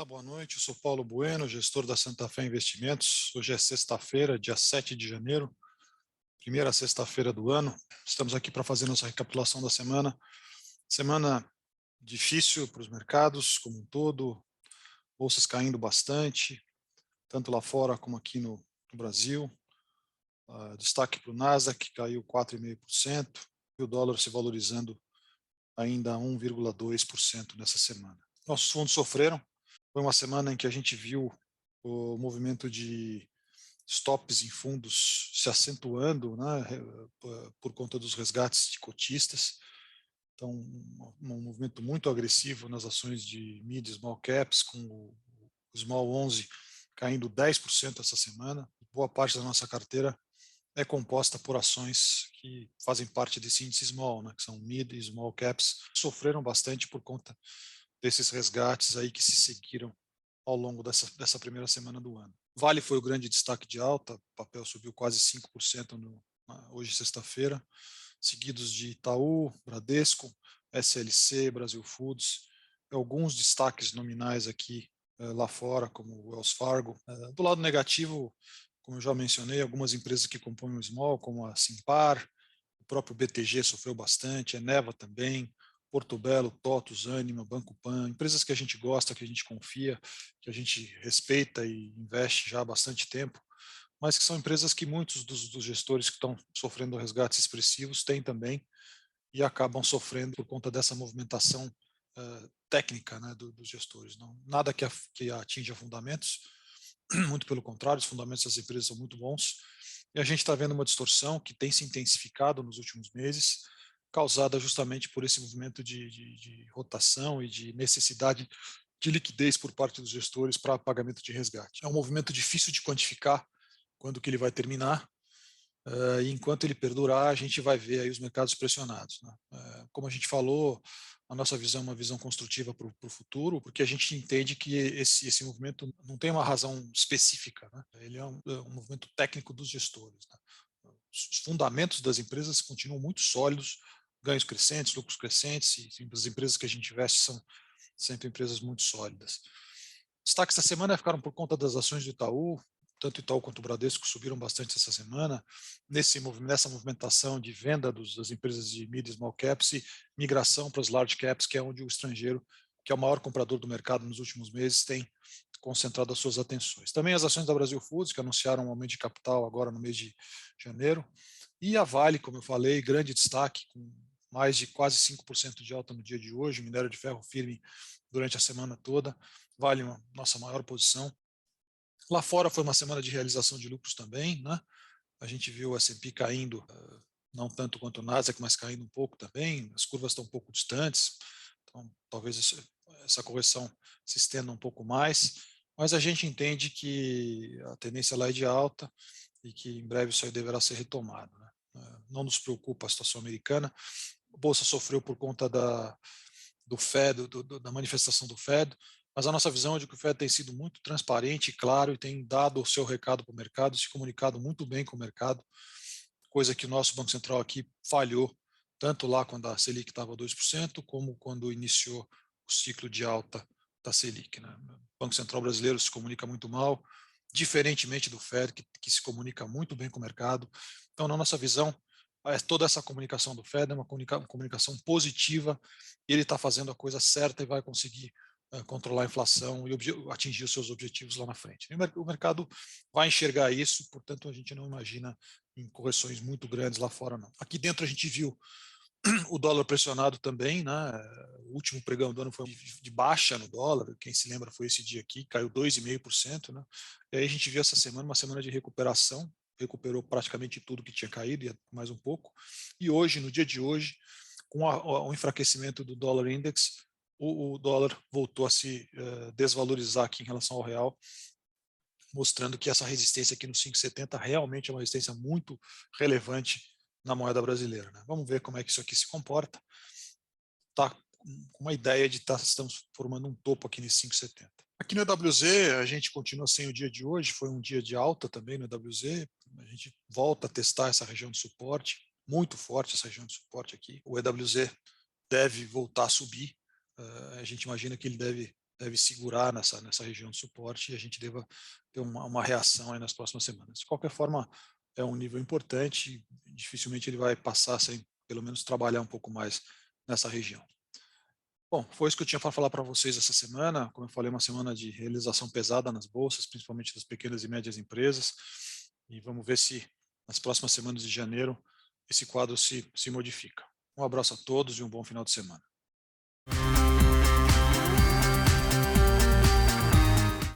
Olá, boa noite. Eu sou Paulo Bueno, gestor da Santa Fé Investimentos. Hoje é sexta-feira, dia 7 de janeiro, primeira sexta-feira do ano. Estamos aqui para fazer nossa recapitulação da semana. Semana difícil para os mercados como um todo, bolsas caindo bastante, tanto lá fora como aqui no Brasil. Destaque para o Nasdaq, que caiu 4,5%, e o dólar se valorizando ainda 1,2% nessa semana. Nossos fundos sofreram. Foi uma semana em que a gente viu o movimento de stops em fundos se acentuando, né, por conta dos resgates de cotistas. Então, um movimento muito agressivo nas ações de mid e small caps, com o Small 11 caindo 10% essa semana. Boa parte da nossa carteira é composta por ações que fazem parte desse índice small, né, que são mid e small caps, sofreram bastante por conta desses resgates aí que se seguiram ao longo dessa primeira semana do ano. Vale foi o grande destaque de alta, o papel subiu quase 5% hoje, sexta-feira, seguidos de Itaú, Bradesco, SLC, Brasil Foods, alguns destaques nominais aqui lá fora, como o Wells Fargo. Do lado negativo, como eu já mencionei, algumas empresas que compõem o small, como a Simpar, o próprio BTG sofreu bastante, a Eneva também, Porto Belo, TOTUS, Ânima, Banco Pan, empresas que a gente gosta, que a gente confia, que a gente respeita e investe já há bastante tempo, mas que são empresas que muitos dos gestores que estão sofrendo resgates expressivos têm também e acabam sofrendo por conta dessa movimentação técnica, né, dos gestores. Não, nada que atinja fundamentos, muito pelo contrário, os fundamentos das empresas são muito bons, e a gente está vendo uma distorção que tem se intensificado nos últimos meses, causada justamente por esse movimento de rotação e de necessidade de liquidez por parte dos gestores para pagamento de resgate. É um movimento difícil de quantificar quando que ele vai terminar, e enquanto ele perdurar, a gente vai ver aí os mercados pressionados, né? Como a gente falou, a nossa visão é uma visão construtiva para o futuro, porque a gente entende que esse movimento não tem uma razão específica, né? Ele é um movimento técnico dos gestores, né? Os fundamentos das empresas continuam muito sólidos, ganhos crescentes, lucros crescentes, e as empresas que a gente investe são sempre empresas muito sólidas. Destaques da semana ficaram por conta das ações do Itaú. Tanto o Itaú quanto o Bradesco subiram bastante essa semana, nessa movimentação de venda das empresas de mid e small caps e migração para as large caps, que é onde o estrangeiro, que é o maior comprador do mercado nos últimos meses, tem concentrado as suas atenções. Também as ações da Brasil Foods, que anunciaram um aumento de capital agora no mês de janeiro, e a Vale, como eu falei, grande destaque, com mais de quase 5% de alta no dia de hoje, minério de ferro firme durante a semana toda, Vale nossa maior posição. Lá fora foi uma semana de realização de lucros também, né? A gente viu o S&P caindo, não tanto quanto o Nasdaq, mas caindo um pouco também, as curvas estão um pouco distantes, então talvez essa correção se estenda um pouco mais, mas a gente entende que a tendência lá é de alta e que em breve isso aí deverá ser retomado, né? Não nos preocupa a situação americana, a Bolsa sofreu por conta do Fed, da manifestação do Fed, mas a nossa visão é de que o Fed tem sido muito transparente e claro e tem dado o seu recado para o mercado, se comunicado muito bem com o mercado, coisa que o nosso Banco Central aqui falhou, tanto lá quando a Selic estava 2%, como quando iniciou o ciclo de alta da Selic, né? O Banco Central brasileiro se comunica muito mal, diferentemente do Fed, que se comunica muito bem com o mercado. Então, na nossa visão, toda essa comunicação do Fed é uma comunicação positiva, ele está fazendo a coisa certa e vai conseguir controlar a inflação e atingir os seus objetivos lá na frente. O mercado vai enxergar isso, portanto, a gente não imagina em correções muito grandes lá fora, não. Aqui dentro a gente viu o dólar pressionado também, né? O último pregão do ano foi de baixa no dólar, quem se lembra foi esse dia aqui, caiu 2,5%, né? E aí a gente viu essa semana uma semana de recuperação, recuperou praticamente tudo que tinha caído e mais um pouco. E hoje, no dia de hoje, com o enfraquecimento do dólar index, o dólar voltou a se desvalorizar aqui em relação ao real, mostrando que essa resistência aqui no 5,70 realmente é uma resistência muito relevante na moeda brasileira, né? Vamos ver como é que isso aqui se comporta. Tá com uma ideia de estamos formando um topo aqui nesse 5,70. Aqui no EWZ, a gente continua sem o dia de hoje, foi um dia de alta também no EWZ, a gente volta a testar essa região de suporte, muito forte essa região de suporte aqui. O EWZ deve voltar a subir, a gente imagina que ele deve deve segurar nessa região de suporte e a gente deva ter uma reação aí nas próximas semanas. De qualquer forma, é um nível importante, dificilmente ele vai passar sem pelo menos trabalhar um pouco mais nessa região. Bom, foi isso que eu tinha para falar para vocês essa semana. Como eu falei, uma semana de realização pesada nas bolsas, principalmente das pequenas e médias empresas. E vamos ver se nas próximas semanas de janeiro esse quadro se modifica. Um abraço a todos e um bom final de semana.